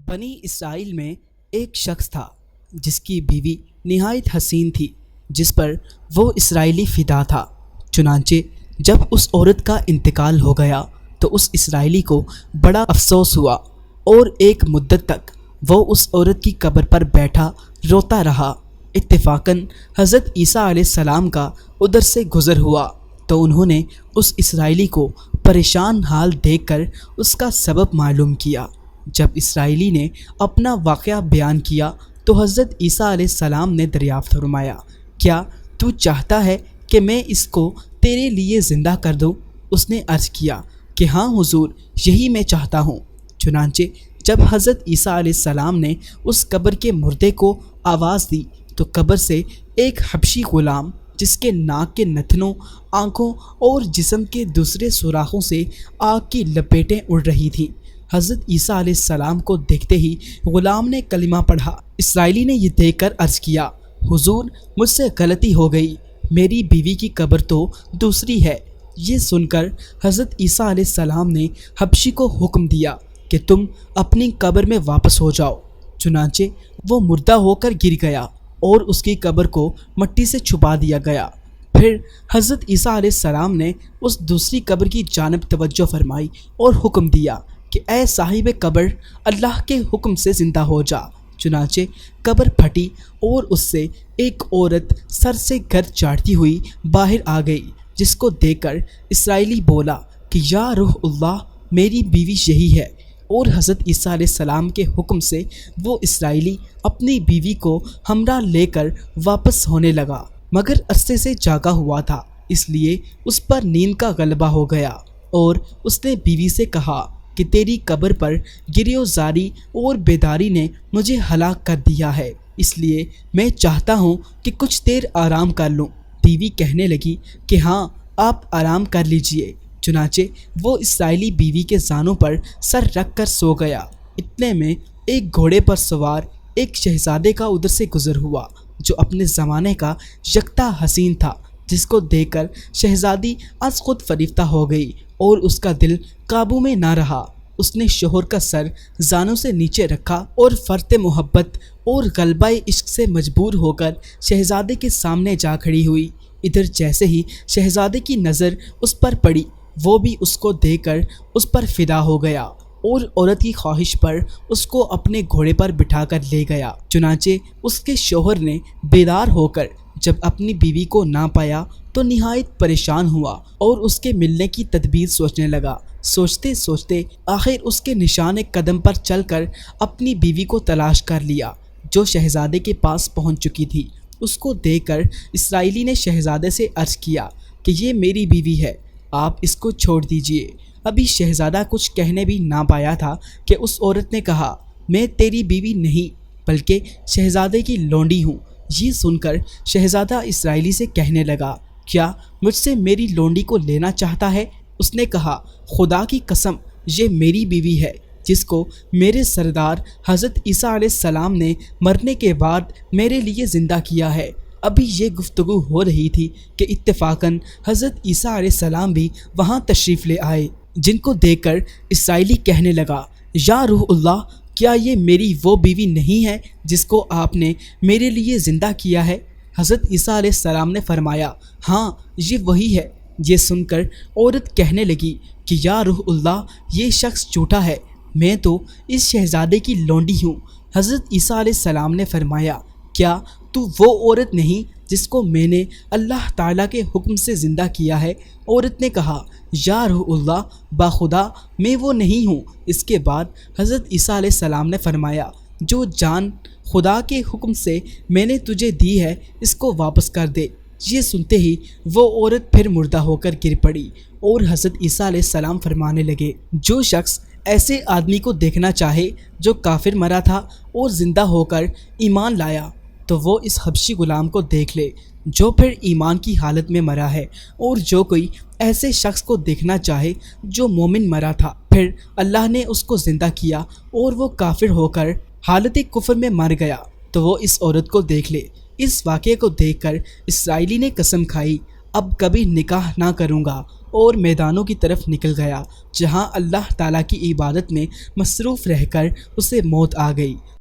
بنی اسرائیل میں ایک شخص تھا جس کی بیوی نہایت حسین تھی، جس پر وہ اسرائیلی فدا تھا۔ چنانچہ جب اس عورت کا انتقال ہو گیا تو اس اسرائیلی کو بڑا افسوس ہوا، اور ایک مدت تک وہ اس عورت کی قبر پر بیٹھا روتا رہا۔ اتفاقاً حضرت عیسیٰ علیہ السلام کا ادھر سے گزر ہوا تو انہوں نے اس اسرائیلی کو پریشان حال دیکھ کر اس کا سبب معلوم کیا۔ جب اسرائیلی نے اپنا واقعہ بیان کیا تو حضرت عیسیٰ علیہ السلام نے دریافت فرمایا، کیا تو چاہتا ہے کہ میں اس کو تیرے لیے زندہ کر دوں؟ اس نے عرض کیا کہ ہاں حضور، یہی میں چاہتا ہوں۔ چنانچہ جب حضرت عیسیٰ علیہ السلام نے اس قبر کے مردے کو آواز دی تو قبر سے ایک حبشی غلام، جس کے ناک کے نتنوں، آنکھوں اور جسم کے دوسرے سوراخوں سے آگ کی لپیٹیں اڑ رہی تھیں، حضرت عیسیٰ علیہ السلام کو دیکھتے ہی غلام نے کلمہ پڑھا۔ اسرائیلی نے یہ دیکھ کر عرض کیا، حضور مجھ سے غلطی ہو گئی، میری بیوی کی قبر تو دوسری ہے۔ یہ سن کر حضرت عیسیٰ علیہ السلام نے حبشی کو حکم دیا کہ تم اپنی قبر میں واپس ہو جاؤ۔ چنانچہ وہ مردہ ہو کر گر گیا اور اس کی قبر کو مٹی سے چھپا دیا گیا۔ پھر حضرت عیسیٰ علیہ السلام نے اس دوسری قبر کی جانب توجہ فرمائی اور حکم دیا کہ اے صاحب قبر، اللہ کے حکم سے زندہ ہو جا۔ چنانچہ قبر پھٹی اور اس سے ایک عورت سر سے گرد چاٹتی ہوئی باہر آ گئی، جس کو دیکھ کر اسرائیلی بولا کہ یا روح اللہ، میری بیوی یہی ہے۔ اور حضرت عیسیٰ علیہ السلام کے حکم سے وہ اسرائیلی اپنی بیوی کو ہمراہ لے کر واپس ہونے لگا، مگر عرصے سے جاگا ہوا تھا، اس لیے اس پر نیند کا غلبہ ہو گیا، اور اس نے بیوی سے کہا کہ تیری قبر پر گریو زاری اور بیداری نے مجھے ہلاک کر دیا ہے، اس لیے میں چاہتا ہوں کہ کچھ دیر آرام کر لوں۔ بیوی کہنے لگی کہ ہاں، آپ آرام کر لیجئے۔ چنانچہ وہ اسرائیلی بیوی کے زانوں پر سر رکھ کر سو گیا۔ اتنے میں ایک گھوڑے پر سوار ایک شہزادے کا ادھر سے گزر ہوا، جو اپنے زمانے کا یکتا حسین تھا، جس کو دیکھ کر شہزادی از خود فریفتہ ہو گئی اور اس کا دل قابو میں نہ رہا۔ اس نے شوہر کا سر زانوں سے نیچے رکھا اور فرط محبت اور غلبہ عشق سے مجبور ہو کر شہزادے کے سامنے جا کھڑی ہوئی۔ ادھر جیسے ہی شہزادے کی نظر اس پر پڑی، وہ بھی اس کو دیکھ کر اس پر فدا ہو گیا اور عورت کی خواہش پر اس کو اپنے گھوڑے پر بٹھا کر لے گیا۔ چنانچہ اس کے شوہر نے بیدار ہو کر جب اپنی بیوی کو نہ پایا تو نہایت پریشان ہوا اور اس کے ملنے کی تدبیر سوچنے لگا۔ سوچتے سوچتے آخر اس کے نشان قدم پر چل کر اپنی بیوی کو تلاش کر لیا، جو شہزادے کے پاس پہنچ چکی تھی۔ اس کو دیکھ کر اسرائیلی نے شہزادے سے عرض کیا کہ یہ میری بیوی ہے، آپ اس کو چھوڑ دیجئے۔ ابھی شہزادہ کچھ کہنے بھی نہ پایا تھا کہ اس عورت نے کہا، میں تیری بیوی نہیں بلکہ شہزادے کی لونڈی ہوں۔ یہ سن کر شہزادہ اسرائیلی سے کہنے لگا، کیا مجھ سے میری لونڈی کو لینا چاہتا ہے؟ اس نے کہا، خدا کی قسم، یہ میری بیوی ہے، جس کو میرے سردار حضرت عیسیٰ علیہ السلام نے مرنے کے بعد میرے لیے زندہ کیا ہے۔ ابھی یہ گفتگو ہو رہی تھی کہ اتفاقاً حضرت عیسیٰ علیہ السلام بھی وہاں تشریف لے آئے، جن کو دیکھ کر اسرائیلی کہنے لگا، یا روح اللہ، کیا یہ میری وہ بیوی نہیں ہے جس کو آپ نے میرے لیے زندہ کیا ہے؟ حضرت عیسیٰ علیہ السلام نے فرمایا، ہاں، یہ وہی ہے۔ یہ سن کر عورت کہنے لگی کہ یا روح اللہ، یہ شخص جھوٹا ہے، میں تو اس شہزادے کی لونڈی ہوں۔ حضرت عیسیٰ علیہ السلام نے فرمایا، کیا تو وہ عورت نہیں جس کو میں نے اللہ تعالیٰ کے حکم سے زندہ کیا ہے؟ عورت نے کہا، یا روح اللہ، باخدا میں وہ نہیں ہوں۔ اس کے بعد حضرت عیسیٰ علیہ السلام نے فرمایا، جو جان خدا کے حکم سے میں نے تجھے دی ہے، اس کو واپس کر دے۔ یہ سنتے ہی وہ عورت پھر مردہ ہو کر گر پڑی، اور حضرت عیسیٰ علیہ السلام فرمانے لگے، جو شخص ایسے آدمی کو دیکھنا چاہے جو کافر مرا تھا اور زندہ ہو کر ایمان لایا، تو وہ اس حبشی غلام کو دیکھ لے جو پھر ایمان کی حالت میں مرا ہے، اور جو کوئی ایسے شخص کو دیکھنا چاہے جو مومن مرا تھا، پھر اللہ نے اس کو زندہ کیا اور وہ کافر ہو کر حالت کفر میں مر گیا، تو وہ اس عورت کو دیکھ لے۔ اس واقعے کو دیکھ کر اسرائیلی نے قسم کھائی، اب کبھی نکاح نہ کروں گا اور میدانوں کی طرف نکل گیا جہاں اللہ تعالیٰ کی عبادت میں مصروف رہ کر اسے موت آ گئی۔